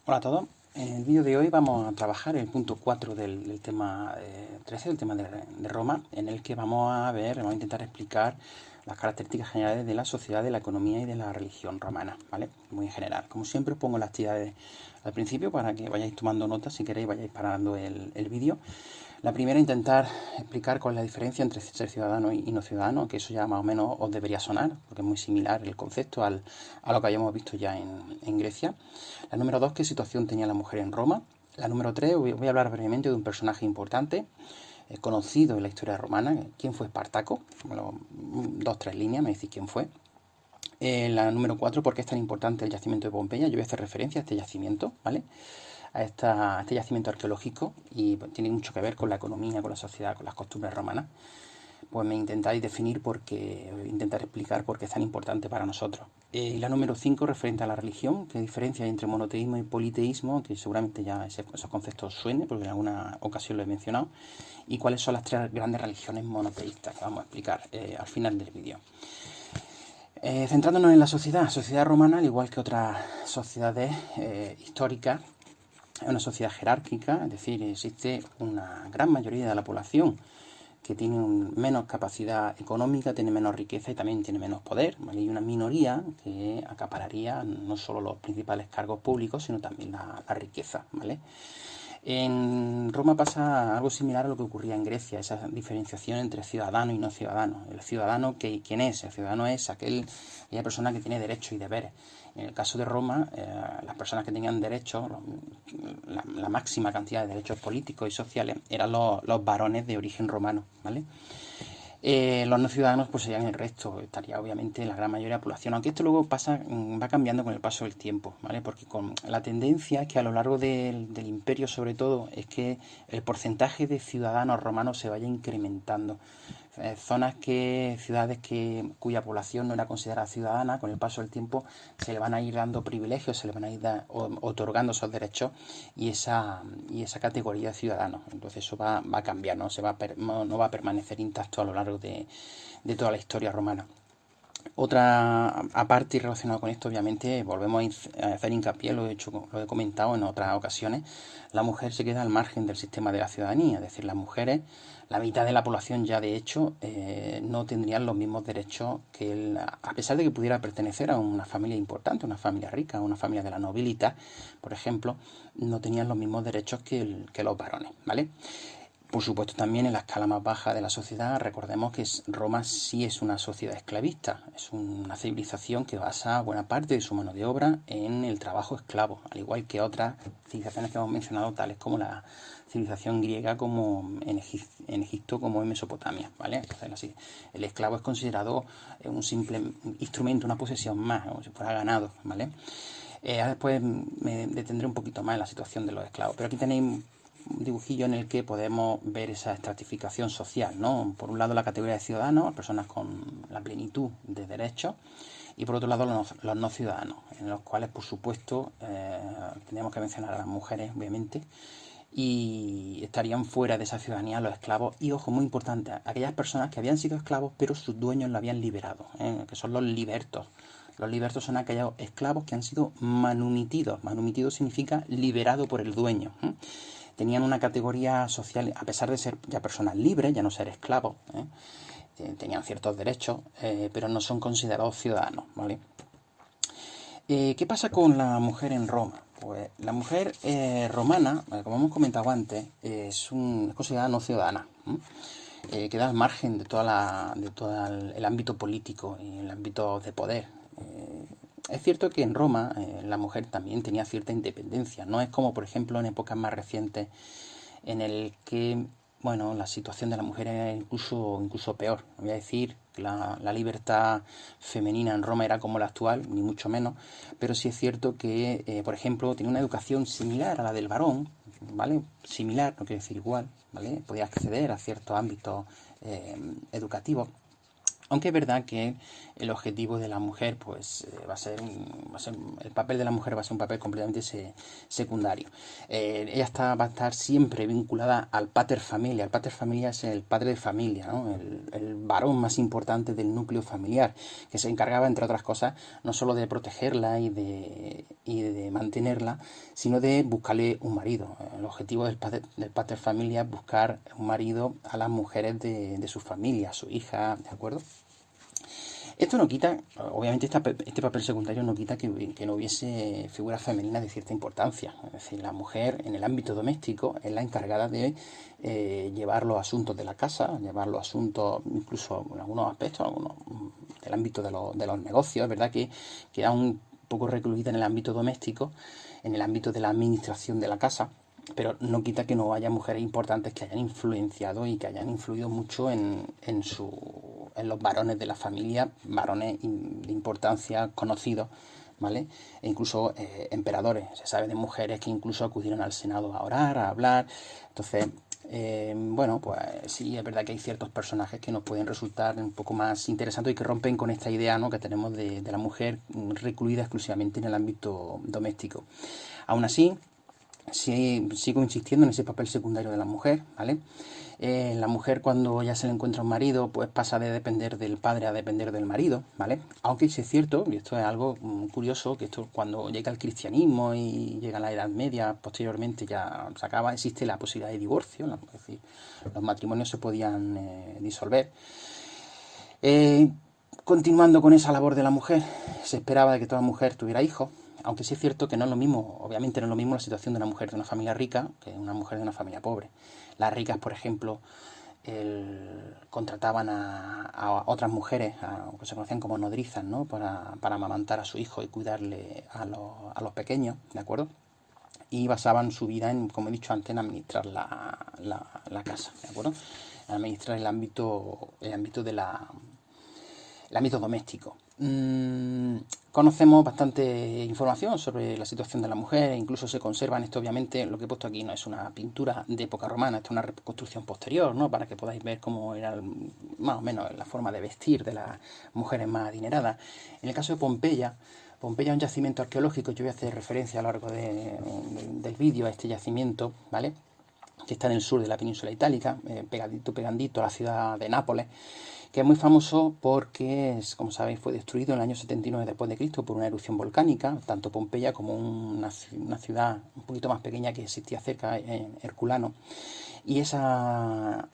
Hola a todos. En el vídeo de hoy vamos a trabajar el punto 4 del tema 13, el tema de Roma, en el que vamos a intentar explicar las características generales de la sociedad, de la economía y de la religión romana, ¿vale? Muy en general. Como siempre os pongo las actividades al principio para que vayáis tomando notas, si queréis vayáis parando el vídeo. La primera, intentar explicar cuál es la diferencia entre ser ciudadano y no ciudadano, que eso ya más o menos os debería sonar, porque es muy similar el concepto a lo que hayamos visto ya en Grecia. La número 2, qué situación tenía la mujer en Roma. La número 3, voy a hablar brevemente de un personaje importante, conocido en la historia romana, quién fue Espartaco. Bueno, 2-3 líneas, me decís quién fue. La número 4, por qué es tan importante el yacimiento de Pompeya. Yo voy a hacer referencia a este yacimiento, ¿vale? A este yacimiento arqueológico, y tiene mucho que ver con la economía, con la sociedad, con las costumbres romanas. Pues me intentáis definir intentar explicar por qué es tan importante para nosotros. Y la número 5, referente a la religión, qué diferencia hay entre monoteísmo y politeísmo, que seguramente ya esos conceptos suenen, porque en alguna ocasión lo he mencionado, y cuáles son las 3 grandes religiones monoteístas que vamos a explicar al final del vídeo. Centrándonos en la sociedad romana, al igual que otras sociedades históricas, es una sociedad jerárquica, es decir, existe una gran mayoría de la población que tiene menos capacidad económica, tiene menos riqueza y también tiene menos poder, ¿vale? Y una minoría que acapararía no solo los principales cargos públicos, sino también la riqueza, ¿vale? En Roma pasa algo similar a lo que ocurría en Grecia, esa diferenciación entre ciudadano y no ciudadano. El ciudadano, ¿quién es? El ciudadano es aquella persona que tiene derechos y deberes. En el caso de Roma, las personas que tenían derechos, la máxima cantidad de derechos políticos y sociales, eran los varones de origen romano, ¿vale? Los no ciudadanos pues serían el resto, estaría obviamente la gran mayoría de la población, aunque esto luego va cambiando con el paso del tiempo, ¿vale? Porque con la tendencia es que a lo largo del imperio, sobre todo, es que el porcentaje de ciudadanos romanos se vaya incrementando. Ciudades cuya población no era considerada ciudadana, con el paso del tiempo se le van a ir dando privilegios, se le van a ir otorgando esos derechos y esa categoría de ciudadanos. Entonces eso va a cambiar, no va a permanecer intacto a lo largo de toda la historia romana. Otra aparte y relacionada con esto, obviamente, volvemos a hacer hincapié, lo he comentado en otras ocasiones, la mujer se queda al margen del sistema de la ciudadanía, es decir, las mujeres, la mitad de la población ya de hecho, no tendrían los mismos derechos que él, a pesar de que pudiera pertenecer a una familia importante, una familia rica, una familia de la nobilidad, por ejemplo, no tenían los mismos derechos que los varones, ¿vale? Por supuesto, también en la escala más baja de la sociedad, recordemos que Roma sí es una sociedad esclavista, es una civilización que basa buena parte de su mano de obra en el trabajo esclavo, al igual que otras civilizaciones que hemos mencionado, tales como la civilización griega, como en Egipto, como en Mesopotamia, ¿vale? Entonces, así, el esclavo es considerado un simple instrumento, una posesión más, como si fuera ganado, ¿vale? Después me detendré un poquito más en la situación de los esclavos, pero aquí tenéis un dibujillo en el que podemos ver esa estratificación social, ¿no? Por un lado la categoría de ciudadanos, personas con la plenitud de derechos, y por otro lado los no ciudadanos, en los cuales por supuesto tenemos que mencionar a las mujeres, obviamente, y estarían fuera de esa ciudadanía los esclavos. Y ojo, muy importante, aquellas personas que habían sido esclavos pero sus dueños lo habían liberado, que son los libertos. Los libertos son aquellos esclavos que han sido manumitidos. Manumitido significa liberado por el dueño. Tenían una categoría social, a pesar de ser ya personas libres, ya no ser esclavos, tenían ciertos derechos, pero no son considerados ciudadanos, ¿vale? ¿Qué pasa con la mujer en Roma? Pues la mujer romana, como hemos comentado antes, es considerada no ciudadana, queda al margen de todo el ámbito político y el ámbito de poder. Es cierto que en Roma la mujer también tenía cierta independencia, no es como por ejemplo en épocas más recientes en el que, bueno, la situación de la mujer era incluso peor. No voy a decir que la libertad femenina en Roma era como la actual, ni mucho menos, pero sí es cierto que, por ejemplo, tenía una educación similar a la del varón, ¿vale? Similar, no quiere decir igual, ¿vale? Podía acceder a ciertos ámbitos educativos. Aunque es verdad que el objetivo de la mujer pues el papel de la mujer va a ser un papel completamente secundario. Ella va a estar siempre vinculada al pater familia. El pater familia es el padre de familia, ¿no? El varón más importante del núcleo familiar, que se encargaba, entre otras cosas, no solo de protegerla y de mantenerla, sino de buscarle un marido. El objetivo del pater familia es buscar un marido a las mujeres de su familia, a su hija, ¿de acuerdo? Esto no quita, obviamente este papel secundario no quita que no hubiese figuras femeninas de cierta importancia. Es decir, la mujer en el ámbito doméstico es la encargada de llevar los asuntos de la casa, llevar los asuntos, incluso en algunos aspectos, del ámbito de los negocios. Es verdad que queda un poco recluida en el ámbito doméstico, en el ámbito de la administración de la casa, pero no quita que no haya mujeres importantes que hayan influenciado y que hayan influido mucho en los varones de la familia, varones de importancia conocidos, ¿vale? E incluso emperadores. Se sabe de mujeres que incluso acudieron al Senado a orar, a hablar. Entonces, bueno, pues sí, es verdad que hay ciertos personajes que nos pueden resultar un poco más interesantes y que rompen con esta idea, ¿no?, que tenemos de la mujer recluida exclusivamente en el ámbito doméstico. Aún así, sigo insistiendo en ese papel secundario de la mujer, ¿vale? La mujer, cuando ya se le encuentra un marido, pues pasa de depender del padre a depender del marido, ¿vale? Aunque sí es cierto, y esto es algo curioso, que esto cuando llega el cristianismo y llega la Edad Media, posteriormente ya se acaba, existe la posibilidad de divorcio, ¿no? Es decir, los matrimonios se podían disolver. Continuando con esa labor de la mujer, se esperaba de que toda mujer tuviera hijos, aunque sí es cierto que no es lo mismo, obviamente no es lo mismo la situación de una mujer de una familia rica que una mujer de una familia pobre. Las ricas, por ejemplo, contrataban a otras mujeres, que se conocían como nodrizas, ¿no?, para amamantar a su hijo y cuidarle a los pequeños, ¿de acuerdo? Y basaban su vida en, como he dicho antes, en administrar la casa, ¿de acuerdo? En administrar el ámbito el ámbito doméstico. Conocemos bastante información sobre la situación de la mujer, incluso se conservan, esto obviamente lo que he puesto aquí no es una pintura de época romana, esto es una reconstrucción posterior, ¿no?, para que podáis ver cómo era más o menos la forma de vestir de las mujeres más adineradas. En el caso de Pompeya es un yacimiento arqueológico, yo voy a hacer referencia a lo largo del vídeo a este yacimiento, ¿vale?, que está en el sur de la península itálica, pegandito a la ciudad de Nápoles, que es muy famoso porque, como sabéis, fue destruido en el año 79 después de Cristo por una erupción volcánica, tanto Pompeya como una ciudad un poquito más pequeña que existía cerca, en Herculano. Y esa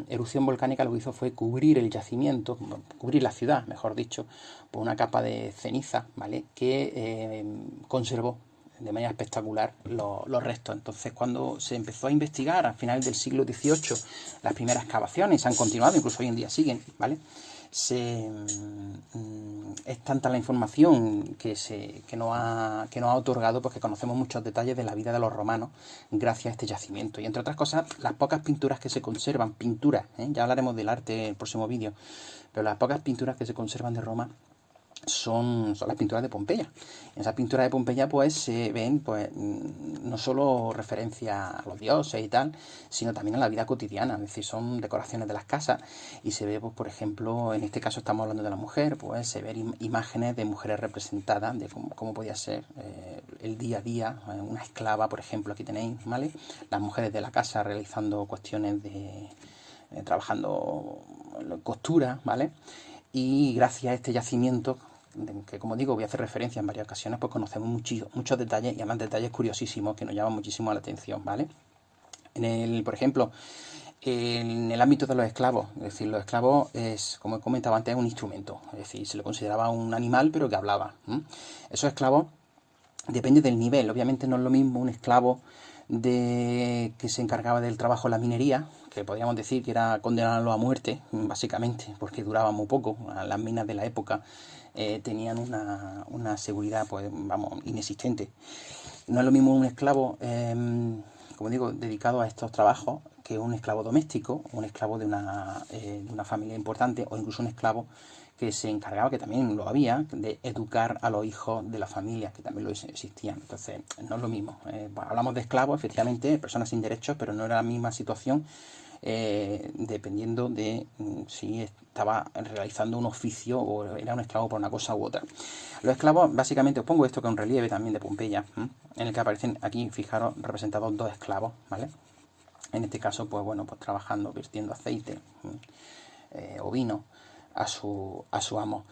erupción volcánica lo que hizo fue cubrir el yacimiento, cubrir la ciudad, mejor dicho, por una capa de ceniza, ¿vale?, que conservó de manera espectacular los restos. Entonces, cuando se empezó a investigar a finales del siglo XVIII, las primeras excavaciones han continuado, incluso hoy en día siguen, ¿vale?, es tanta la información que nos ha otorgado, pues que conocemos muchos detalles de la vida de los romanos gracias a este yacimiento. Y entre otras cosas, las pocas pinturas que se conservan, ya hablaremos del arte en el próximo vídeo, pero las pocas pinturas que se conservan de Roma son las pinturas de Pompeya. En esas pinturas de Pompeya pues se ven pues no solo referencia a los dioses y tal, sino también a la vida cotidiana, es decir, son decoraciones de las casas y se ve, pues, por ejemplo, en este caso estamos hablando de la mujer, pues se ven imágenes de mujeres representadas, de cómo podía ser el día a día, una esclava, por ejemplo, aquí tenéis, ¿vale?, las mujeres de la casa realizando cuestiones de trabajando costura, ¿vale? Y gracias a este yacimiento, que como digo voy a hacer referencia en varias ocasiones, pues conocemos muchos detalles, y además detalles curiosísimos que nos llaman muchísimo la atención, ¿vale? Por ejemplo, en el ámbito de los esclavos, es decir, los esclavos como he comentado antes, es un instrumento, es decir, se le consideraba un animal pero que hablaba. Esos esclavos depende del nivel, obviamente no es lo mismo un esclavo que se encargaba del trabajo en la minería, que podríamos decir que era condenarlo a muerte, básicamente, porque duraba muy poco. Las minas de la época tenían una seguridad, pues vamos, inexistente. No es lo mismo un esclavo, como digo, dedicado a estos trabajos, que un esclavo doméstico, un esclavo de una familia importante, o incluso un esclavo que se encargaba, que también lo había, de educar a los hijos de la familia, que también lo existían. Entonces, no es lo mismo. Hablamos de esclavos, efectivamente, personas sin derechos, pero no era la misma situación dependiendo de si estaba realizando un oficio o era un esclavo por una cosa u otra. Los esclavos, básicamente, os pongo esto que es un relieve también de Pompeya, en el que aparecen aquí, fijaros, representados dos esclavos, ¿vale? En este caso, pues bueno, pues trabajando, vertiendo aceite o vino a su amo.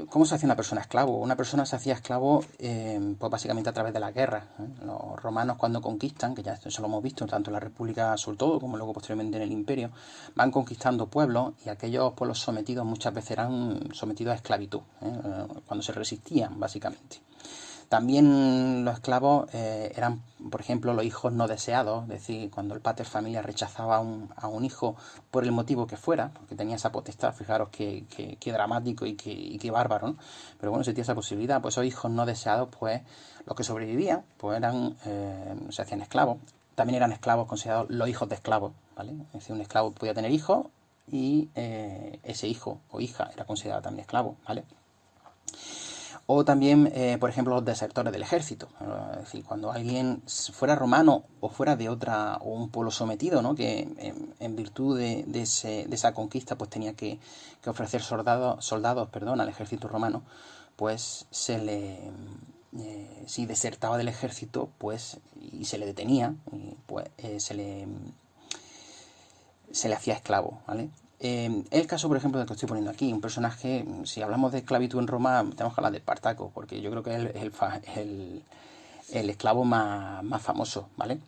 ¿Cómo se hacía una persona esclavo? Una persona se hacía esclavo pues básicamente a través de la guerra. Los romanos cuando conquistan, que ya eso lo hemos visto tanto en la República sobre todo como luego posteriormente en el Imperio, van conquistando pueblos y aquellos pueblos sometidos muchas veces eran sometidos a esclavitud, cuando se resistían básicamente. También los esclavos eran, por ejemplo, los hijos no deseados, es decir, cuando el pater familias rechazaba a un hijo por el motivo que fuera, porque tenía esa potestad, fijaros qué dramático y qué bárbaro, ¿no? Pero bueno, se tenía esa posibilidad, pues esos hijos no deseados, pues los que sobrevivían, pues eran, se hacían esclavos. También eran esclavos considerados los hijos de esclavos, ¿vale? Es decir, un esclavo podía tener hijos y ese hijo o hija era considerado también esclavo, ¿vale? O también, por ejemplo, los desertores del ejército. Es decir, cuando alguien fuera romano o fuera de otra o un pueblo sometido, ¿no? Que en virtud de esa conquista pues tenía que ofrecer soldados al ejército romano, pues si desertaba del ejército pues y se le detenía, pues se le hacía esclavo, ¿vale? El caso, por ejemplo, del que estoy poniendo aquí, un personaje, si hablamos de esclavitud en Roma, tenemos que hablar de Espartaco, porque yo creo que es el esclavo más famoso, ¿vale?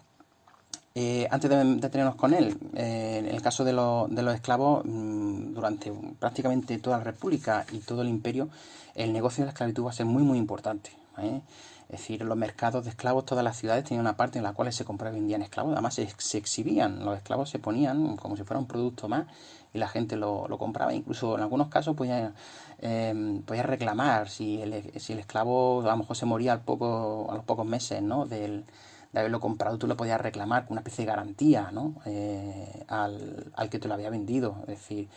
Antes de detenernos con él, en el caso de los esclavos, durante prácticamente toda la República y todo el Imperio, el negocio de la esclavitud va a ser muy, muy importante, ¿vale? Es decir, los mercados de esclavos, todas las ciudades tenían una parte en la cual se compraba y vendían esclavos. Además, se exhibían, los esclavos se ponían como si fuera un producto más y la gente lo compraba. Incluso en algunos casos podía reclamar si el esclavo a lo mejor se moría a los pocos meses, ¿no? de haberlo comprado, tú lo podías reclamar con una especie de garantía, ¿no? Al que te lo había vendido. Es decir,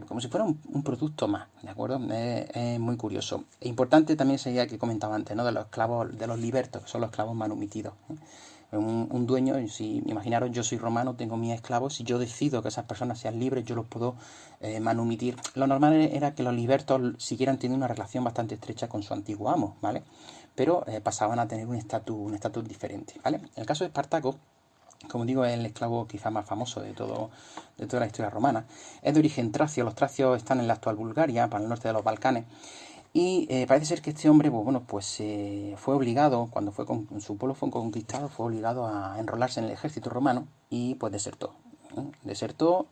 como si fuera un producto más, ¿de acuerdo? Es muy curioso. E importante también sería que comentaba antes, ¿no? De los esclavos, de los libertos, que son los esclavos manumitidos, ¿eh? Un dueño, si imaginaros, yo soy romano, tengo mis esclavos, si yo decido que esas personas sean libres, yo los puedo manumitir. Lo normal era que los libertos siguieran teniendo una relación bastante estrecha con su antiguo amo, ¿vale? Pero pasaban a tener un estatus diferente, ¿vale? El caso de Espartaco, como digo, es el esclavo quizá más famoso de toda la historia romana. Es de origen tracio, los tracios están en la actual Bulgaria, para el norte de los Balcanes. Y parece ser que este hombre, fue obligado, cuando su pueblo fue conquistado, fue obligado a enrolarse en el ejército romano y pues desertó. Desertó,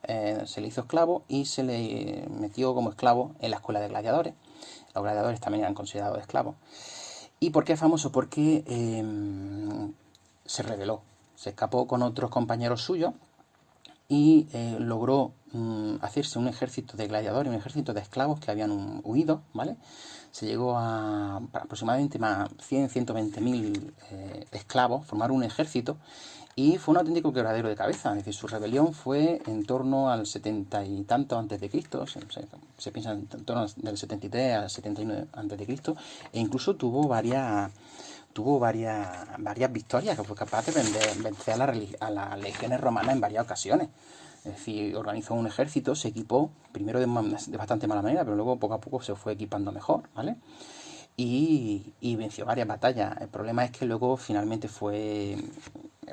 se le hizo esclavo y se le metió como esclavo en la escuela de gladiadores. Los gladiadores también eran considerados esclavos. ¿Y por qué es famoso? Porque se rebeló, se escapó con otros compañeros suyos y logró hacerse un ejército de gladiadores, un ejército de esclavos que habían huido, ¿vale? Se llegó a aproximadamente más 100-120.000 esclavos, formar un ejército y fue un auténtico quebradero de cabeza. Es decir, su rebelión fue en torno al 70 y tanto antes de Cristo, se piensa en torno del 73 al 79 antes de Cristo, e incluso tuvo varias victorias, que fue capaz de vencer a las legiones romanas en varias ocasiones. Es decir, organizó un ejército, se equipó, primero de bastante mala manera, pero luego poco a poco se fue equipando mejor, ¿vale? Y venció varias batallas. El problema es que luego finalmente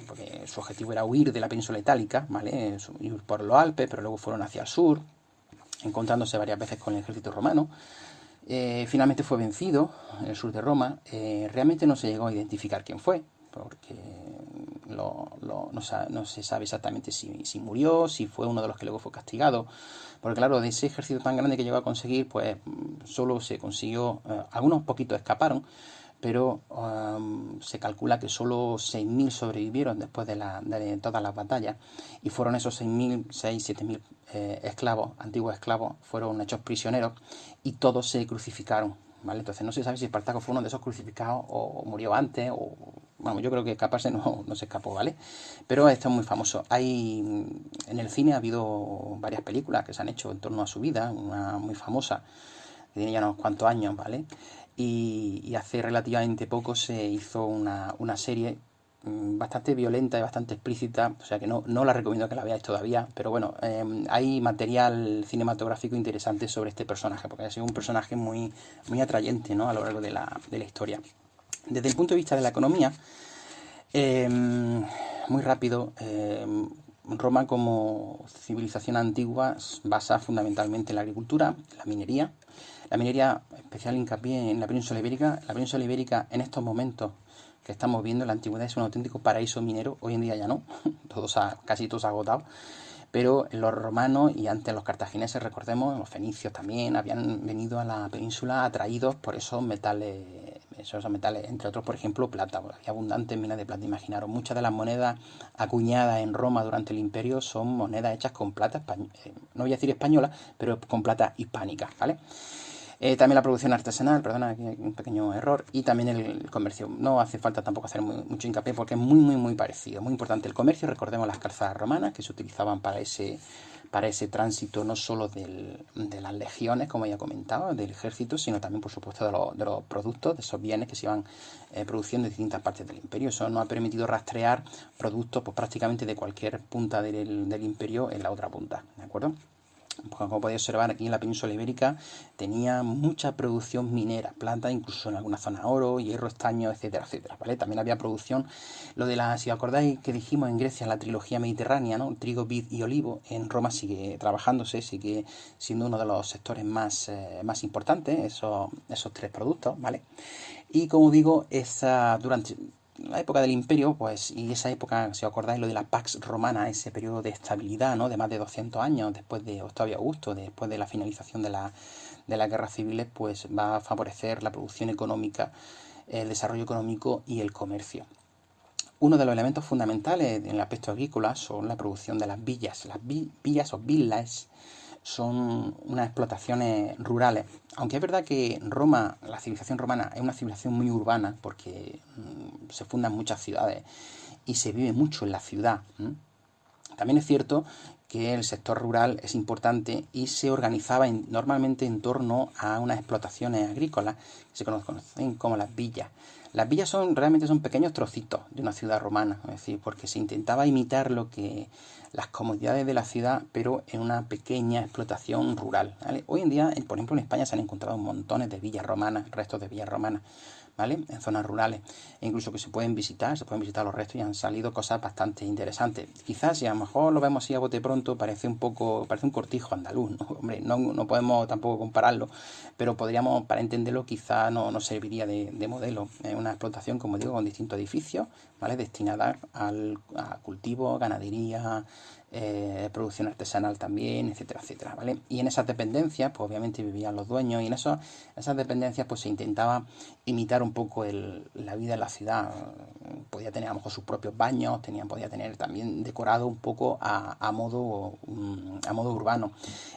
porque su objetivo era huir de la península itálica, ¿vale? Ir por los Alpes, pero luego fueron hacia el sur, encontrándose varias veces con el ejército romano. Finalmente fue vencido en el sur de Roma. Realmente no se llegó a identificar quién fue, porque no se sabe exactamente si murió, si fue uno de los que luego fue castigado. Porque claro, de ese ejército tan grande que llegó a conseguir, pues solo se consiguió, algunos poquitos escaparon, pero se calcula que solo 6.000 sobrevivieron después de todas las batallas, y fueron esos 7.000 esclavos, antiguos esclavos, fueron hechos prisioneros y todos se crucificaron, ¿vale? Entonces no se sabe si Espartaco fue uno de esos crucificados o murió antes, yo creo que escaparse no se escapó, ¿vale? Pero esto es muy famoso. En el cine ha habido varias películas que se han hecho en torno a su vida, una muy famosa, que tiene ya unos cuantos años, ¿vale? Y hace relativamente poco se hizo una serie bastante violenta y bastante explícita, o sea que no la recomiendo que la veáis todavía, pero bueno, hay material cinematográfico interesante sobre este personaje, porque ha sido un personaje muy, muy atrayente, ¿no? A lo largo de la historia. Desde el punto de vista de la economía, muy rápido, Roma como civilización antigua basa fundamentalmente en la agricultura, la minería. La minería, especial hincapié en la península ibérica. La península ibérica en estos momentos que estamos viendo en la antigüedad es un auténtico paraíso minero. Hoy en día ya no, casi todo se ha agotado. Pero los romanos y antes los cartagineses, recordemos, los fenicios también, habían venido a la península atraídos por esos metales, entre otros, por ejemplo, plata. Había abundantes minas de plata. Imaginaros, muchas de las monedas acuñadas en Roma durante el imperio son monedas hechas con plata, no voy a decir española, pero con plata hispánica, ¿vale? También la producción artesanal, perdona, aquí hay un pequeño error, y también el comercio. No hace falta tampoco hacer mucho hincapié porque es muy parecido, muy importante el comercio. Recordemos las calzadas romanas que se utilizaban para ese tránsito no solo de las legiones, como ya comentaba, del ejército, sino también, por supuesto, de los productos, de esos bienes que se iban produciendo en distintas partes del imperio. Eso nos ha permitido rastrear productos pues, prácticamente de cualquier punta del imperio en la otra punta, ¿de acuerdo? Como podéis observar, aquí en la península ibérica tenía mucha producción minera, plata, incluso en algunas zonas oro, hierro, estaño, etcétera, etcétera, ¿vale? También había producción, si os acordáis que dijimos en Grecia la trilogía mediterránea, ¿no? Trigo, vid y olivo, en Roma sigue trabajándose, sigue siendo uno de los sectores más importantes, esos tres productos, ¿vale? Y como digo, durante la época del imperio, pues, y esa época, si os acordáis, lo de la Pax Romana, ese periodo de estabilidad, ¿no? De más de 200 años, después de Octavio Augusto, después de la finalización de las guerras civiles, pues va a favorecer la producción económica, el desarrollo económico y el comercio. Uno de los elementos fundamentales en el aspecto agrícola son la producción de las villas. Las villas o villas son unas explotaciones rurales. Aunque es verdad que Roma, la civilización romana, es una civilización muy urbana porque se fundan muchas ciudades y se vive mucho en la ciudad. También es cierto que el sector rural es importante y se organizaba normalmente en torno a unas explotaciones agrícolas que se conocen como las villas. Las villas realmente son pequeños trocitos de una ciudad romana, es decir, porque se intentaba imitar las comodidades de la ciudad, pero en una pequeña explotación rural, ¿vale? Hoy en día, por ejemplo, en España se han encontrado montones de villas romanas, restos de villas romanas, ¿vale? En zonas rurales, e incluso que se pueden visitar los restos y han salido cosas bastante interesantes. Quizás, si a lo mejor lo vemos así a bote pronto, parece un cortijo andaluz, ¿no? Hombre, no podemos tampoco compararlo, pero podríamos, para entenderlo, quizás nos serviría de modelo. Una explotación, como digo, con distintos edificios, ¿vale? Destinada a cultivo, ganadería, producción artesanal también, etcétera, etcétera, ¿vale? Y en esas dependencias, pues obviamente vivían los dueños y en esas dependencias pues se intentaba imitar un poco la vida en la ciudad. Podía tener a lo mejor sus propios baños, podía tener también decorado un poco a modo urbano.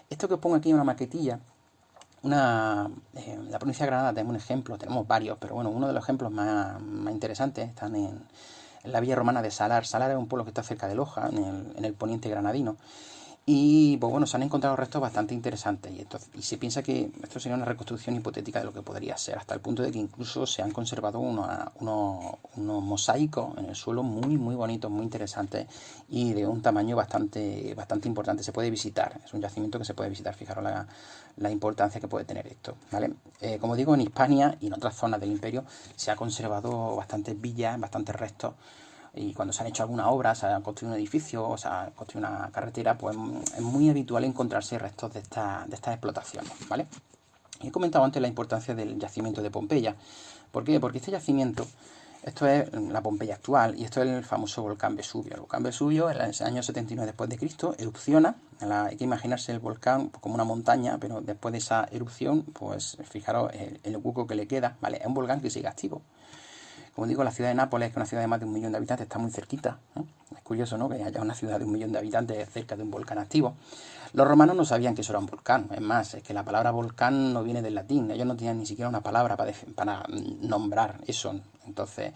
Esto que os pongo aquí es una maquetilla. La provincia de Granada tenemos un ejemplo, tenemos varios, pero bueno, uno de los ejemplos más interesantes están en la villa romana de Salar. Salar es un pueblo que está cerca de Loja, en el poniente granadino. Y pues bueno, se han encontrado restos bastante interesantes y se piensa que esto sería una reconstrucción hipotética de lo que podría ser, hasta el punto de que incluso se han conservado unos mosaicos en el suelo muy bonitos, muy interesantes y de un tamaño bastante importante. Se puede visitar, es un yacimiento que se puede visitar, fijaros la importancia que puede tener esto, ¿vale? Como digo, en Hispania y en otras zonas del imperio se ha conservado bastantes villas, bastantes restos. Y cuando se han hecho alguna obra, se ha construido un edificio, o se ha construido una carretera, pues es muy habitual encontrarse restos de estas explotaciones, ¿vale? Y he comentado antes la importancia del yacimiento de Pompeya. ¿Por qué? Porque este yacimiento, esto es la Pompeya actual y esto es el famoso volcán Vesubio. El volcán Vesubio, en el año 79 después de Cristo, erupciona. Hay que imaginarse el volcán como una montaña, pero después de esa erupción, pues fijaros el hueco que le queda, ¿vale? Es un volcán que sigue activo. Como digo, la ciudad de Nápoles, que es una ciudad de más de 1 millón de habitantes, está muy cerquita, ¿no? Es curioso, ¿no?, que haya una ciudad de 1 millón de habitantes cerca de un volcán activo. Los romanos no sabían que eso era un volcán. Es más, es que la palabra volcán no viene del latín. Ellos no tenían ni siquiera una palabra para nombrar eso. Entonces,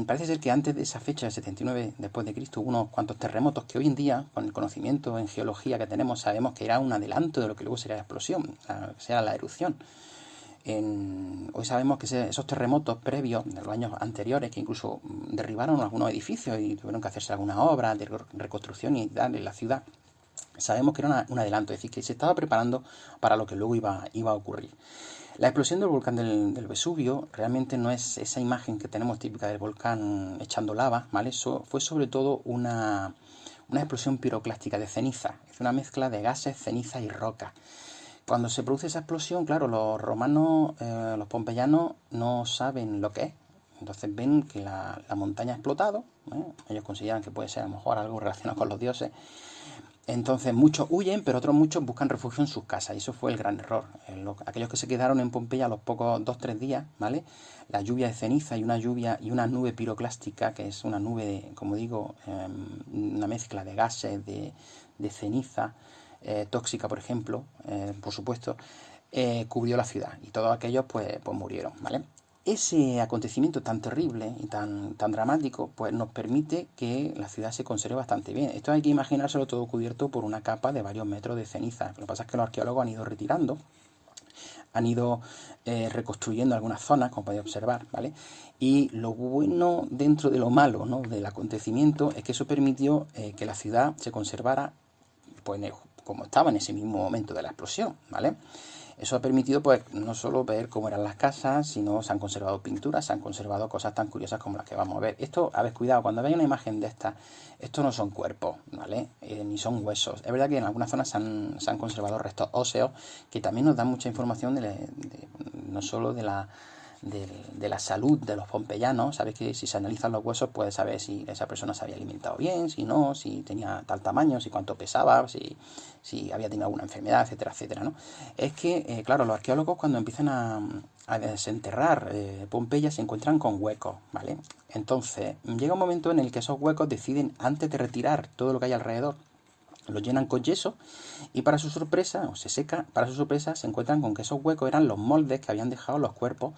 parece ser que antes de esa fecha, el 79 después de Cristo, hubo unos cuantos terremotos que hoy en día, con el conocimiento en geología que tenemos, sabemos que era un adelanto de lo que luego sería la explosión, o sea, la erupción. Hoy sabemos que esos terremotos previos de los años anteriores, que incluso derribaron algunos edificios y tuvieron que hacerse algunas obras de reconstrucción y tal en la ciudad, sabemos que era un adelanto, es decir, que se estaba preparando para lo que luego iba a ocurrir. La explosión del volcán del Vesubio realmente no es esa imagen que tenemos típica del volcán echando lava, ¿vale? Eso fue sobre todo una una explosión piroclástica de ceniza. Es una mezcla de gases, ceniza y roca. Cuando se produce esa explosión, claro, los romanos, los pompeyanos no saben lo que es. Entonces ven que la montaña ha explotado, ¿eh? Ellos consideran que puede ser a lo mejor algo relacionado con los dioses. Entonces muchos huyen, pero otros muchos buscan refugio en sus casas. Y eso fue el gran error. Aquellos que se quedaron en Pompeya a los pocos 2-3 días, ¿vale? La lluvia de ceniza y una nube piroclástica, que es una nube, como digo, una mezcla de gases, de ceniza, tóxica, por ejemplo, por supuesto, cubrió la ciudad. Y todos aquellos pues murieron, ¿vale? Ese acontecimiento tan terrible y tan dramático, pues nos permite que la ciudad se conserve bastante bien. Esto hay que imaginárselo todo cubierto por una capa de varios metros de ceniza. Lo que pasa es que los arqueólogos han ido retirando, han ido reconstruyendo algunas zonas, como podéis observar, ¿vale? Y lo bueno dentro de lo malo, ¿no?, del acontecimiento es que eso permitió que la ciudad se conservara pues como estaba en ese mismo momento de la explosión, ¿vale? Eso ha permitido pues no solo ver cómo eran las casas, sino se han conservado pinturas, se han conservado cosas tan curiosas como las que vamos a ver. Esto, a ver, cuidado, cuando veáis una imagen de esta, estos no son cuerpos, ¿vale? Ni son huesos. Es verdad que en algunas zonas se han conservado restos óseos que también nos dan mucha información no solo de la salud de los pompeyanos. Sabéis que si se analizan los huesos puedes saber si esa persona se había alimentado bien, si no, si tenía tal tamaño, si cuánto pesaba, si había tenido alguna enfermedad, etcétera, etcétera, ¿no? Es que, claro, los arqueólogos cuando empiezan a desenterrar Pompeya se encuentran con huecos, ¿vale? Entonces llega un momento en el que esos huecos deciden, antes de retirar todo lo que hay alrededor, lo llenan con yeso y para su sorpresa, o se seca, para su sorpresa se encuentran con que esos huecos eran los moldes que habían dejado los cuerpos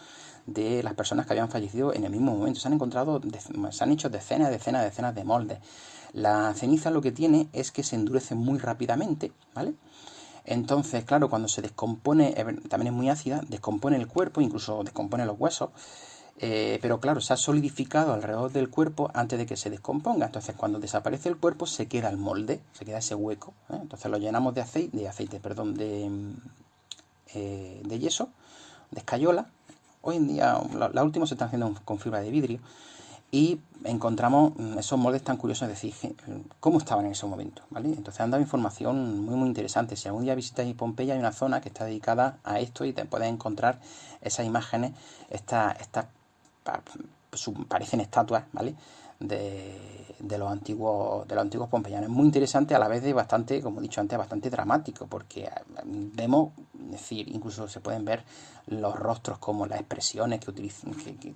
de las personas que habían fallecido en el mismo momento. Se han hecho decenas de moldes. La ceniza lo que tiene es que se endurece muy rápidamente, ¿vale? Entonces, claro, cuando se descompone, también es muy ácida, descompone el cuerpo, incluso descompone los huesos. Pero claro, se ha solidificado alrededor del cuerpo antes de que se descomponga. Entonces, cuando desaparece el cuerpo, se queda el molde, se queda ese hueco, ¿eh? Entonces lo llenamos de yeso, de escayola. Hoy en día, la última se están haciendo con fibra de vidrio. Y encontramos esos moldes tan curiosos, es decir, cómo estaban en ese momento, ¿vale? Entonces han dado información muy muy interesante. Si algún día visitáis Pompeya, hay una zona que está dedicada a esto y te puedes encontrar esas imágenes, parecen estatuas, ¿vale? De los antiguos pompeyanos. Es muy interesante, a la vez de bastante, como he dicho antes, bastante dramático, porque vemos, es decir, incluso se pueden ver los rostros, como las expresiones que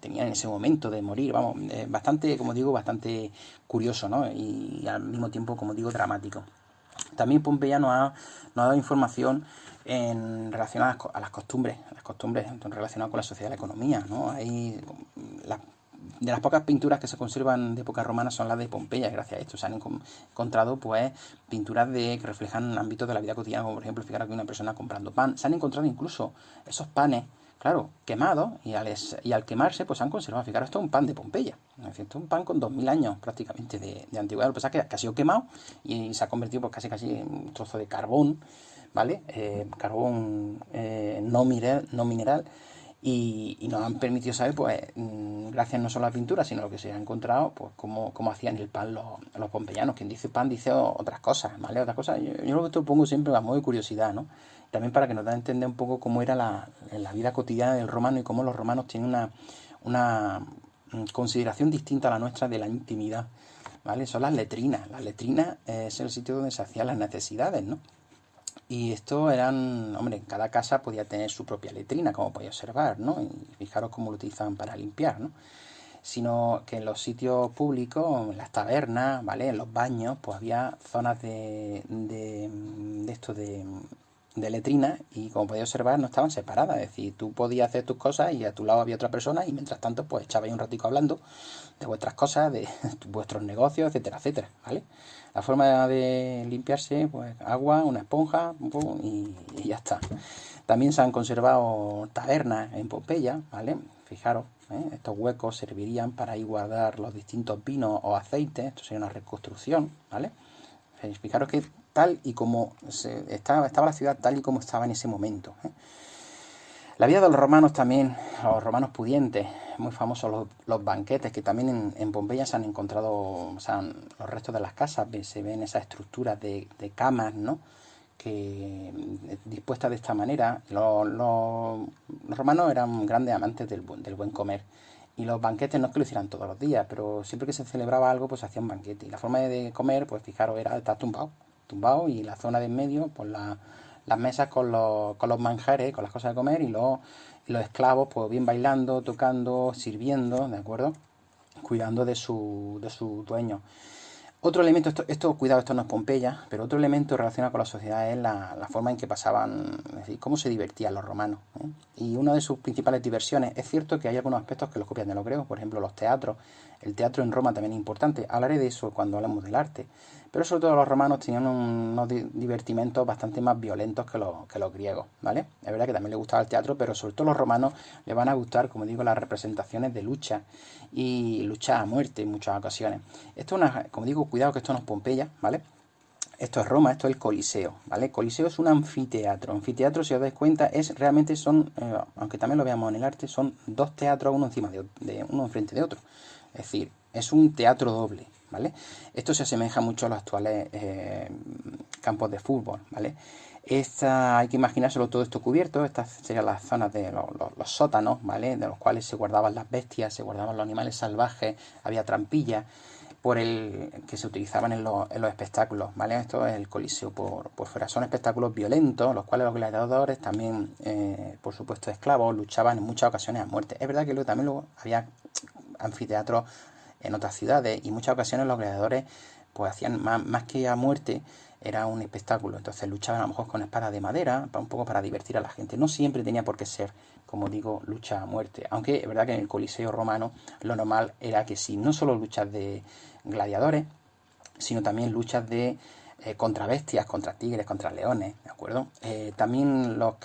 tenían en ese momento de morir. Vamos, bastante, como digo, bastante curioso, ¿no? Y al mismo tiempo, como digo, dramático. También Pompeya nos ha dado información relacionadas a las costumbres relacionadas con la sociedad y la economía, ¿no? Hay de las pocas pinturas que se conservan de época romana son las de Pompeya. Gracias a esto se han encontrado pues pinturas que reflejan ámbitos de la vida cotidiana, como por ejemplo, fijaros que una persona comprando pan. Se han encontrado incluso esos panes, claro, quemados, y al quemarse pues se han conservado. Fijaros, esto es un pan de Pompeya, ¿no? Es decir, un pan con 2000 años prácticamente de antigüedad. Lo que pasa es que ha sido quemado y se ha convertido pues casi en un trozo de carbón, ¿vale? Carbón no mineral. Y nos han permitido saber, pues, gracias no solo a la pintura, sino a lo que se ha encontrado, pues, cómo hacían el pan los pompeyanos. Quien dice pan dice otras cosas, ¿vale? Otras cosas. Yo lo que te pongo siempre a modo de curiosidad, ¿no? También para que nos da a entender un poco cómo era la vida cotidiana del romano y cómo los romanos tienen una consideración distinta a la nuestra de la intimidad, ¿vale? Son las letrinas. Las letrinas es el sitio donde se hacían las necesidades, ¿no? Y esto hombre, cada casa podía tener su propia letrina, como podéis observar, ¿no? Y fijaros cómo lo utilizaban para limpiar, ¿no? Sino que en los sitios públicos, en las tabernas, ¿vale? En los baños, pues había zonas de letrina, y como podéis observar no estaban separadas. Es decir, tú podías hacer tus cosas y a tu lado había otra persona, y mientras tanto pues echabais un ratico hablando de vuestras cosas, de vuestros negocios, etcétera, etcétera, ¿vale? La forma de limpiarse, pues agua, una esponja, y ya está. También se han conservado tabernas en Pompeya, ¿vale? Fijaros, estos huecos servirían para ahí guardar los distintos vinos o aceites. Esto sería una reconstrucción, ¿vale? Fijaros que tal y como estaba la ciudad, tal y como estaba en ese momento, ¿eh? La vida de los romanos también, los romanos pudientes, muy famosos los banquetes, que también en Pompeya se han encontrado, o sea, los restos de las casas, se ven esas estructuras de camas, ¿no? Que dispuestas de esta manera. Los romanos eran grandes amantes del buen comer. Y los banquetes no es que lo hicieran todos los días, pero siempre que se celebraba algo, pues se hacía un banquete. Y la forma de comer, pues fijaros, era estar tumbado, y la zona de en medio, pues las mesas con los manjares, con las cosas de comer, y los esclavos, pues bien bailando, tocando, sirviendo, ¿de acuerdo? Cuidando de su dueño. Otro elemento, cuidado, esto no es Pompeya, pero otro elemento relacionado con la sociedad es la forma en que pasaban, es decir, cómo se divertían los romanos, ¿eh? Y una de sus principales diversiones, es cierto que hay algunos aspectos que los copian de los griegos, por ejemplo, los teatros. El teatro en Roma también es importante, hablaré de eso cuando hablemos del arte. Pero sobre todo los romanos tenían unos divertimentos bastante más violentos que los griegos, ¿vale? Es verdad que también les gustaba el teatro, pero sobre todo los romanos les van a gustar, como digo, las representaciones de lucha y lucha a muerte en muchas ocasiones. Esto es como digo, cuidado que esto no es Pompeya, ¿vale? Esto es Roma, esto es el Coliseo, ¿vale? El Coliseo es un anfiteatro. Anfiteatro, si os dais cuenta, realmente son, aunque también lo veamos en el arte, son dos teatros uno encima de uno enfrente de otro. Es decir, es un teatro doble, ¿vale? Esto se asemeja mucho a los actuales campos de fútbol, ¿vale? Hay que imaginárselo todo esto cubierto. Estas serían las zonas de los sótanos, ¿vale? De los cuales se guardaban las bestias, se guardaban los animales salvajes, había trampillas que se utilizaban en los espectáculos, ¿vale? Esto es el Coliseo por fuera. Son espectáculos violentos, los cuales los gladiadores, también, por supuesto, esclavos, luchaban en muchas ocasiones a muerte. Es verdad que también había anfiteatros en otras ciudades, y en muchas ocasiones los gladiadores pues hacían más que a muerte, era un espectáculo. Entonces luchaban a lo mejor con espadas de madera, un poco para divertir a la gente. No siempre tenía por qué ser, como digo, lucha a muerte. Aunque es verdad que en el Coliseo romano lo normal era que sí, no solo luchas de gladiadores, sino también luchas de contra bestias, contra tigres, contra leones, ¿de acuerdo? También los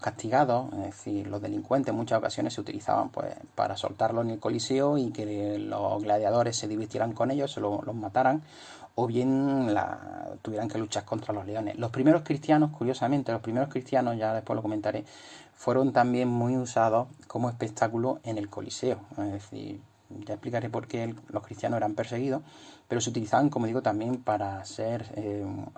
castigados, es decir, los delincuentes, en muchas ocasiones se utilizaban pues para soltarlos en el Coliseo y que los gladiadores se divirtieran con ellos, los mataran, o bien tuvieran que luchar contra los leones. Los primeros cristianos, curiosamente, ya después lo comentaré, fueron también muy usados como espectáculo en el Coliseo. Es decir, ya explicaré por qué los cristianos eran perseguidos, pero se utilizaban, como digo, también para ser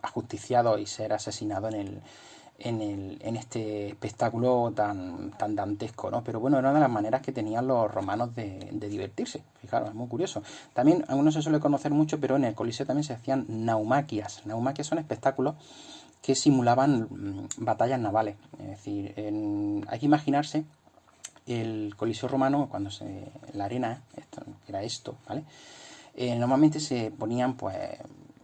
ajusticiados y ser asesinados en este espectáculo tan dantesco, ¿no? Pero bueno, era una de las maneras que tenían los romanos de divertirse. Fijaros, es muy curioso. También, aún no se suele conocer mucho, pero en el Coliseo también se hacían naumaquias. Naumaquias son espectáculos que simulaban batallas navales. Es decir, hay que imaginarse el Coliseo romano, la arena, era esto, ¿vale? Normalmente se ponían pues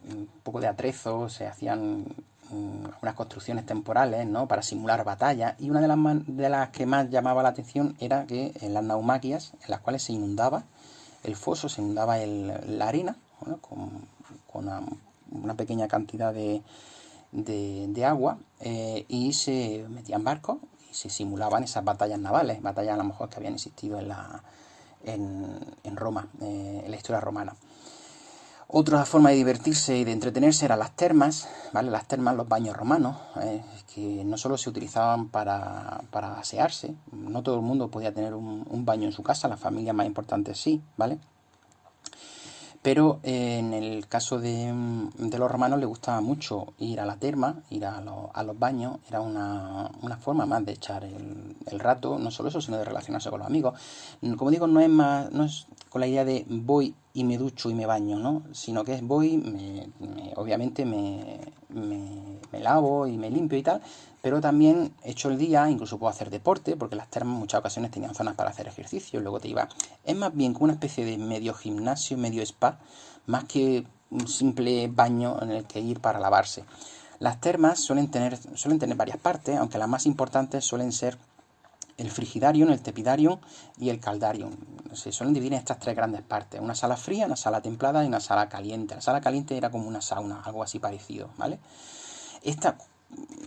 un poco de atrezo, se hacían unas construcciones temporales, ¿no? Para simular batallas, y una de las que más llamaba la atención era que en las naumaquias, en las cuales se inundaba el foso, se inundaba la arena, ¿no? con una pequeña cantidad de agua, y se metían barcos y se simulaban esas batallas navales, batallas a lo mejor que habían existido en Roma, en la historia romana. Otra forma de divertirse y de entretenerse eran las termas, ¿vale? Las termas, los baños romanos, que no solo se utilizaban para asearse, no todo el mundo podía tener un baño en su casa, las familias más importantes sí, ¿vale? Pero en el caso de los romanos les gustaba mucho ir a la terma, ir a los baños. Era una forma más de echar el rato, no solo eso, sino de relacionarse con los amigos. Como digo, no es con la idea de voy y me ducho y me baño, ¿no? Sino que voy, obviamente me lavo y me limpio y tal, pero también echo el día, incluso puedo hacer deporte, porque las termas en muchas ocasiones tenían zonas para hacer ejercicio, luego te iba. Es más bien como una especie de medio gimnasio, medio spa, más que un simple baño en el que ir para lavarse. Las termas suelen tener varias partes, aunque las más importantes suelen ser el frigidarium, el tepidarium y el caldarium. Se suelen dividir en estas tres grandes partes: una sala fría, una sala templada y una sala caliente. La sala caliente era como una sauna, algo así parecido, ¿vale?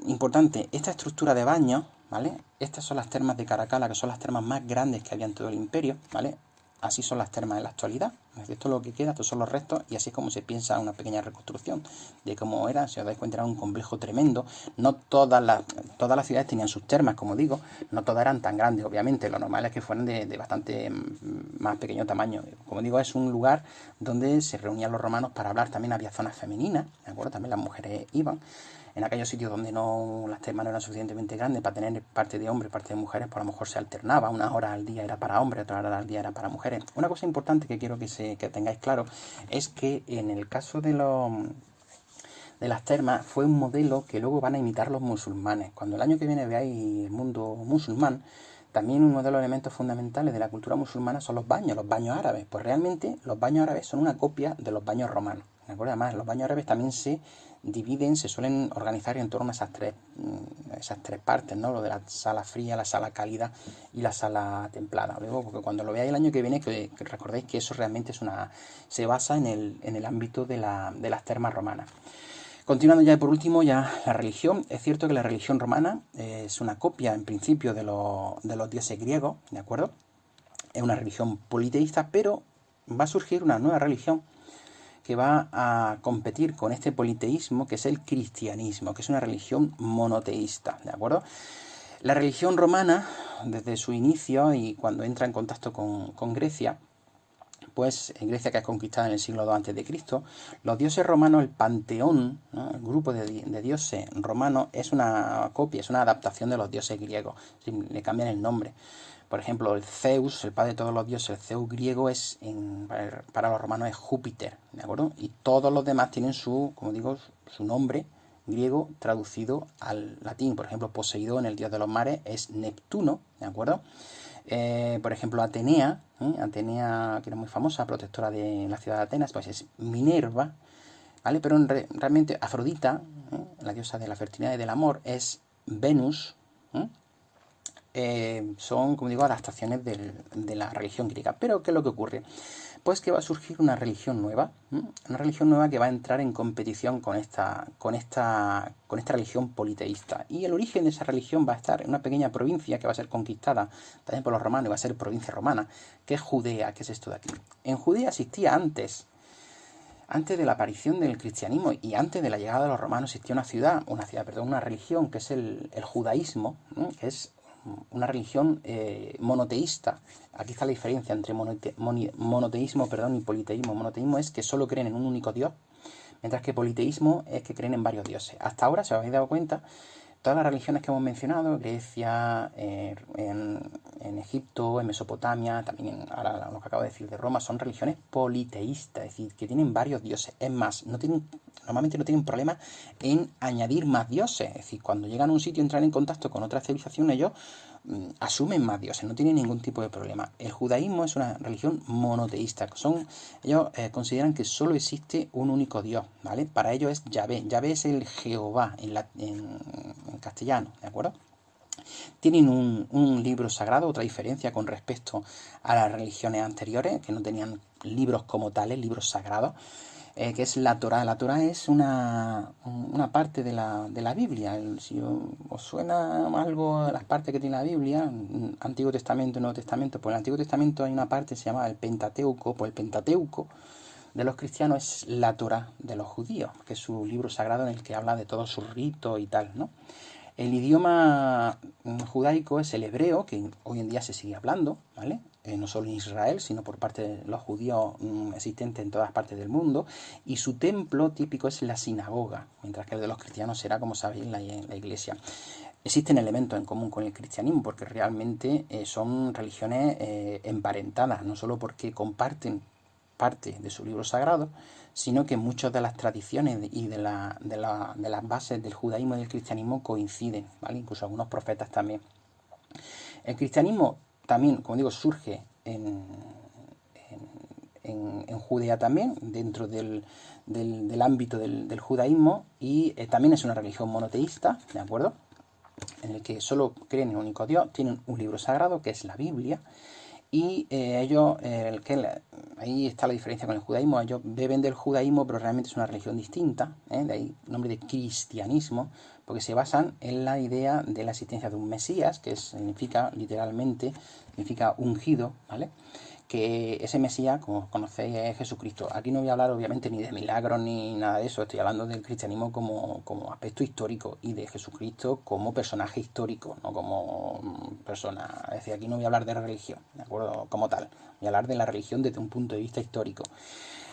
Importante, esta estructura de baño, ¿vale? Estas son las termas de Caracalla, que son las termas más grandes que había en todo el imperio, ¿vale? así son las termas en la actualidad. Esto es lo que queda, estos son los restos, y así es como se piensa una pequeña reconstrucción de cómo era. Si os dais cuenta, era un complejo tremendo. No todas las ciudades tenían sus termas, como digo, no todas eran tan grandes, obviamente. Lo normal es que fueran de bastante más pequeño tamaño. Como digo, es un lugar donde se reunían los romanos para hablar. También había zonas femeninas, ¿de acuerdo? También las mujeres iban. En aquellos sitios donde las termas no eran suficientemente grandes para tener parte de hombres, parte de mujeres, pues a lo mejor se alternaba. Una hora al día era para hombres, otra hora al día era para mujeres. Una cosa importante que quiero que tengáis claro es que en el caso de las termas fue un modelo que luego van a imitar los musulmanes. Cuando el año que viene veáis el mundo musulmán, también uno de los elementos fundamentales de la cultura musulmana son los baños árabes. Pues realmente los baños árabes son una copia de los baños romanos, ¿de acuerdo? Además, los baños árabes también se suelen organizar en torno a esas tres partes, ¿no? Lo de la sala fría, la sala cálida y la sala templada. Luego, porque cuando lo veáis el año que viene, que recordéis que eso realmente se basa en el ámbito de las termas romanas. Continuando ya por último, ya la religión. Es cierto que la religión romana es una copia, en principio, de los dioses griegos, ¿de acuerdo? Es una religión politeísta, pero va a surgir una nueva religión que va a competir con este politeísmo, que es el cristianismo, que es una religión monoteísta, ¿de acuerdo? La religión romana, desde su inicio y cuando entra en contacto con Grecia, pues en Grecia, que es conquistada en el siglo II a.C., los dioses romanos, el panteón, ¿no? El grupo de dioses romanos es una copia, es una adaptación de los dioses griegos, le cambian el nombre. Por ejemplo, el Zeus, el padre de todos los dioses, el Zeus griego para los romanos es Júpiter, ¿de acuerdo? Y todos los demás tienen su nombre griego traducido al latín. Por ejemplo, Poseidón, el dios de los mares, es Neptuno, ¿de acuerdo? Por ejemplo, Atenea, que era muy famosa, protectora de la ciudad de Atenas, pues es Minerva, ¿vale? Pero realmente Afrodita, la diosa de la fertilidad y del amor, es Venus. Son, como digo, adaptaciones de la religión griega. Pero, ¿qué es lo que ocurre? Pues que va a surgir una religión nueva que va a entrar en competición con esta religión politeísta. Y el origen de esa religión va a estar en una pequeña provincia que va a ser conquistada también por los romanos, y va a ser provincia romana, que es Judea, que es esto de aquí. En Judea existía antes de la aparición del cristianismo y antes de la llegada de los romanos, existía una religión, que es el judaísmo, que es una religión monoteísta. Aquí está la diferencia entre monoteísmo y politeísmo. Monoteísmo es que solo creen en un único dios, mientras que politeísmo es que creen en varios dioses. Hasta ahora, si os habéis dado cuenta, todas las religiones que hemos mencionado, Grecia, en Egipto, en Mesopotamia, también ahora lo que acabo de decir de Roma, son religiones politeístas, es decir, que tienen varios dioses. Es más, normalmente no tienen problema en añadir más dioses. Es decir, cuando llegan a un sitio y entran en contacto con otra civilización, ellos asumen más dioses, no tienen ningún tipo de problema. El judaísmo es una religión monoteísta. Ellos consideran que solo existe un único Dios, ¿vale? Para ellos es Yahvé. Yahvé es el Jehová en castellano, ¿de acuerdo? Tienen un libro sagrado, otra diferencia con respecto a las religiones anteriores, que no tenían libros como tales, libros sagrados, que es la Torá. La Torá es una parte de la Biblia. Si os suena algo las partes que tiene la Biblia, Antiguo Testamento y Nuevo Testamento, pues en el Antiguo Testamento hay una parte que se llama el Pentateuco. Pues el Pentateuco de los cristianos es la Torá de los judíos, que es su libro sagrado en el que habla de todos sus ritos y tal, ¿no? El idioma judaico es el hebreo, que hoy en día se sigue hablando, ¿vale? No solo en Israel, sino por parte de los judíos existentes en todas partes del mundo. Y su templo típico es la sinagoga, mientras que el de los cristianos será, como sabéis, la iglesia. Existen elementos en común con el cristianismo, porque realmente son religiones emparentadas, no solo porque comparten parte de su libro sagrado, sino que muchas de las tradiciones y de las bases del judaísmo y del cristianismo coinciden, ¿vale? Incluso algunos profetas también. El cristianismo también, como digo, surge en Judea también, dentro del ámbito del judaísmo, y también es una religión monoteísta, ¿de acuerdo? En el que solo creen en un único Dios, tienen un libro sagrado que es la Biblia. Y ahí está la diferencia con el judaísmo. Ellos beben del judaísmo, pero realmente es una religión distinta, de ahí el nombre de cristianismo, porque se basan en la idea de la existencia de un Mesías, que significa literalmente, significa ungido, ¿vale? que ese Mesías, como conocéis, es Jesucristo. Aquí no voy a hablar obviamente ni de milagros ni nada de eso, estoy hablando del cristianismo como aspecto histórico y de Jesucristo como personaje histórico, no como persona. Es decir, aquí no voy a hablar de religión, ¿de acuerdo? Como tal, voy a hablar de la religión desde un punto de vista histórico.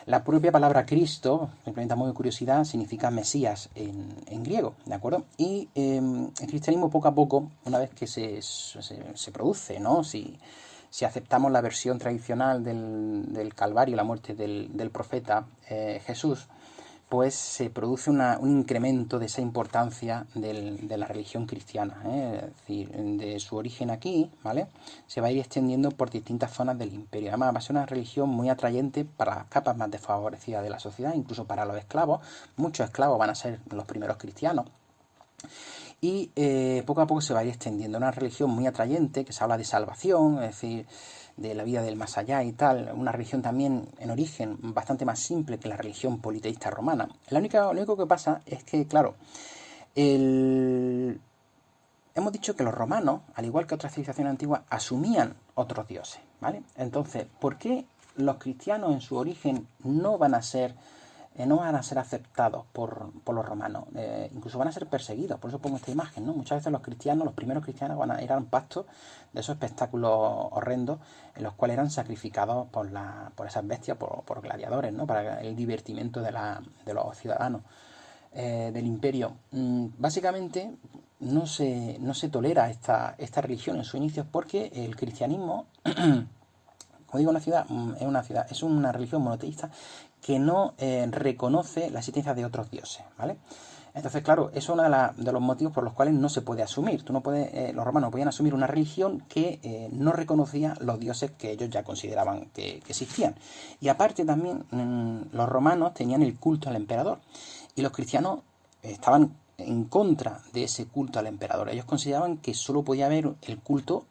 La propia palabra Cristo, simplemente a modo de curiosidad, significa Mesías en griego, ¿de acuerdo? Y el cristianismo poco a poco, una vez que se produce, ¿no? Si aceptamos la versión tradicional del Calvario, la muerte del profeta Jesús, pues se produce un incremento de esa importancia de la religión cristiana, ¿eh? Es decir, de su origen aquí, ¿vale? Se va a ir extendiendo por distintas zonas del imperio. Además, va a ser una religión muy atrayente para las capas más desfavorecidas de la sociedad, incluso para los esclavos. Muchos esclavos van a ser los primeros cristianos. Y poco a poco se va a ir extendiendo una religión muy atrayente, que se habla de salvación, es decir, de la vida del más allá y tal, una religión también en origen bastante más simple que la religión politeísta romana. Lo único que pasa es que, claro, hemos dicho que los romanos, al igual que otras civilizaciones antiguas, asumían otros dioses, ¿vale? Entonces, ¿por qué los cristianos en su origen no van a ser aceptados por los romanos? Incluso van a ser perseguidos. Por eso pongo esta imagen, ¿no? Muchas veces los primeros cristianos eran pastos de esos espectáculos horrendos en los cuales eran sacrificados por esas bestias, por gladiadores, ¿no? Para el divertimento de los ciudadanos del imperio. Básicamente no se tolera esta religión en sus inicios porque el cristianismo, como digo, es una religión monoteísta que no reconoce la existencia de otros dioses, ¿vale? Entonces, claro, eso es uno de los motivos por los cuales no se puede asumir. Los romanos podían asumir una religión que no reconocía los dioses que ellos ya consideraban que existían. Y aparte también, los romanos tenían el culto al emperador. Y los cristianos estaban en contra de ese culto al emperador. Ellos consideraban que solo podía haber el culto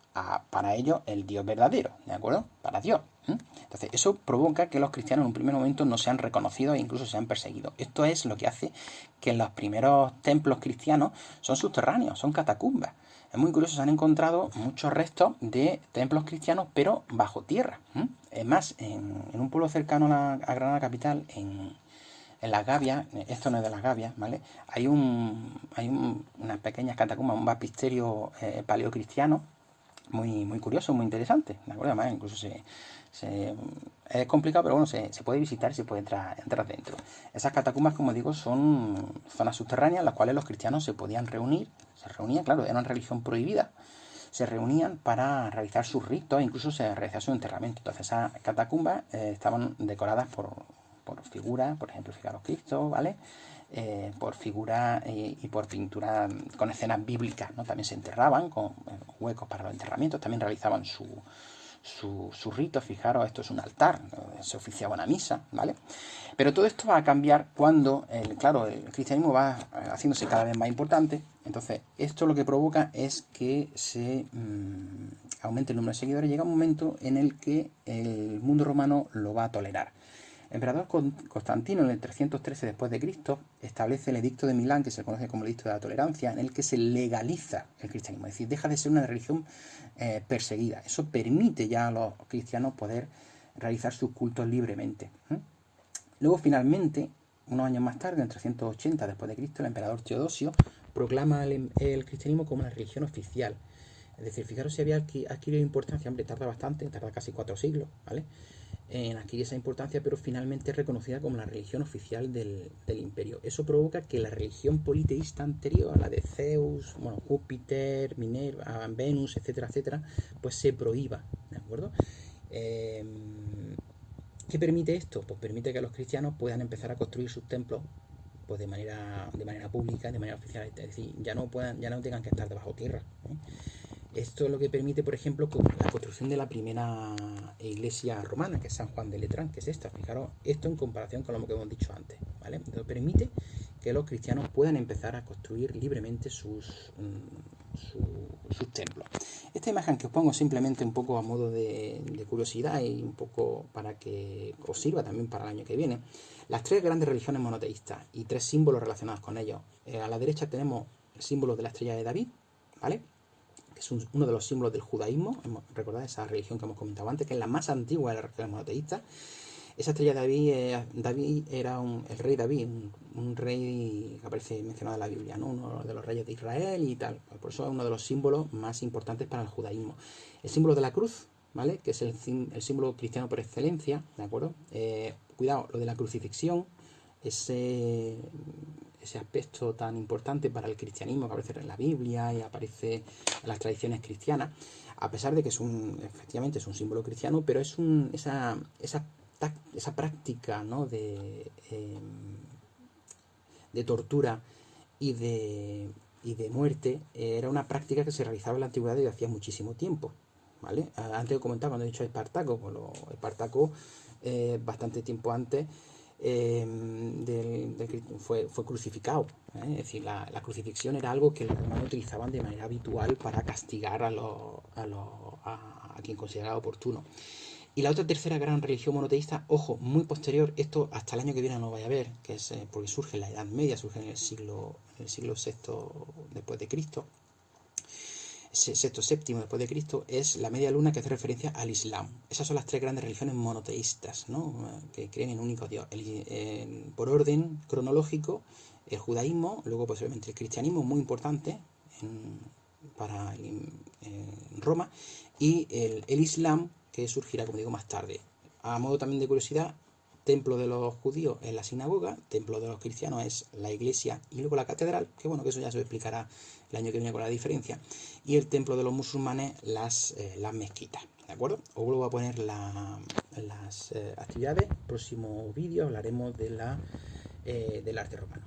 para ellos el Dios verdadero, ¿de acuerdo? Para Dios. Entonces, eso provoca que los cristianos en un primer momento no sean reconocidos e incluso sean perseguidos. Esto es lo que hace que los primeros templos cristianos son subterráneos, son catacumbas. Es muy curioso, se han encontrado muchos restos de templos cristianos, pero bajo tierra. Es más, en un pueblo cercano a Granada capital, en Las Gavias, esto no es de Las Gavias, ¿vale? Hay unas pequeñas catacumbas, un baptisterio paleocristiano, muy curioso, muy interesante, ¿de acuerdo? Además, incluso es complicado, pero bueno, se puede visitar y se puede entrar dentro. Esas catacumbas, como digo, son zonas subterráneas en las cuales los cristianos se reunían, claro, era una religión prohibida, se reunían para realizar sus ritos, incluso se realizaba su enterramiento. Entonces esas catacumbas estaban decoradas por figuras, por ejemplo, fijaros Cristo, ¿vale? Por figuras y por pinturas con escenas bíblicas, ¿no? También se enterraban con huecos para los enterramientos, también realizaban su rito. Fijaros, esto es un altar, se oficiaba una misa, ¿vale? Pero todo esto va a cambiar cuando, el cristianismo va haciéndose cada vez más importante. Entonces, esto lo que provoca es que se aumente el número de seguidores. Llega un momento en el que el mundo romano lo va a tolerar. El emperador Constantino, en el 313 después de Cristo, establece el Edicto de Milán, que se conoce como el Edicto de la Tolerancia, en el que se legaliza el cristianismo, es decir, deja de ser una religión perseguida. Eso permite ya a los cristianos poder realizar sus cultos libremente. Luego, finalmente, unos años más tarde, en 380 después de Cristo, el emperador Teodosio proclama el cristianismo como una religión oficial. Es decir, fijaros si había adquirido importancia, hombre, tarda casi 4 siglos, ¿vale? En adquirir esa importancia, pero finalmente es reconocida como la religión oficial del imperio. Eso provoca que la religión politeísta anterior, la de Zeus, Júpiter, Minerva, Venus, etcétera, etcétera, pues se prohíba, ¿de acuerdo? ¿Qué permite esto? Pues permite que los cristianos puedan empezar a construir sus templos pues de manera pública, de manera oficial, es decir, ya no tengan que estar debajo tierra, ¿eh? Esto es lo que permite, por ejemplo, la construcción de la primera iglesia romana, que es San Juan de Letrán, que es esta. Fijaros, esto en comparación con lo que hemos dicho antes, ¿vale? Entonces permite que los cristianos puedan empezar a construir libremente sus templos. Esta imagen que os pongo simplemente un poco a modo de curiosidad y un poco para que os sirva también para el año que viene. Las 3 grandes religiones monoteístas y 3 símbolos relacionados con ellos. A la derecha tenemos el símbolo de la estrella de David, ¿vale? que es uno de los símbolos del judaísmo. Recordad esa religión que hemos comentado antes, que es la más antigua de las religiones monoteístas. Esa estrella de David era el rey David, un rey que aparece mencionado en la Biblia, ¿no? Uno de los reyes de Israel y tal. Por eso es uno de los símbolos más importantes para el judaísmo. El símbolo de la cruz, ¿vale? Que es el símbolo cristiano por excelencia, ¿de acuerdo? Cuidado, lo de la crucifixión, ese aspecto tan importante para el cristianismo que aparece en la Biblia y aparece en las tradiciones cristianas, a pesar de que efectivamente es un símbolo cristiano, pero es esa práctica, ¿no? de tortura y de muerte, era una práctica que se realizaba en la antigüedad desde hacía muchísimo tiempo, ¿vale? Antes comentaba cuando he dicho Espartaco, pues Espartaco bastante tiempo antes fue crucificado, ¿eh? Es decir, la crucifixión era algo que los romanos utilizaban de manera habitual para castigar a quien consideraba oportuno. Y la otra tercera gran religión monoteísta, ojo, muy posterior, esto hasta el año que viene no vaya a ver, que es porque surge en la Edad Media, surge en el siglo VI después de Cristo, sexto, séptimo después de Cristo, es la media luna, que hace referencia al Islam. Esas son las tres grandes religiones monoteístas, ¿no? Que creen en un único Dios. Por orden cronológico, el judaísmo, luego posiblemente el cristianismo, muy importante en Roma, y el Islam, que surgirá, como digo, más tarde. A modo también de curiosidad, templo de los judíos es la sinagoga, templo de los cristianos es la iglesia y luego la catedral, que bueno, que eso ya se explicará el año que viene con la diferencia, y el templo de los musulmanes, las mezquitas, ¿de acuerdo? Os vuelvo a poner las actividades. Próximo vídeo hablaremos del arte romano.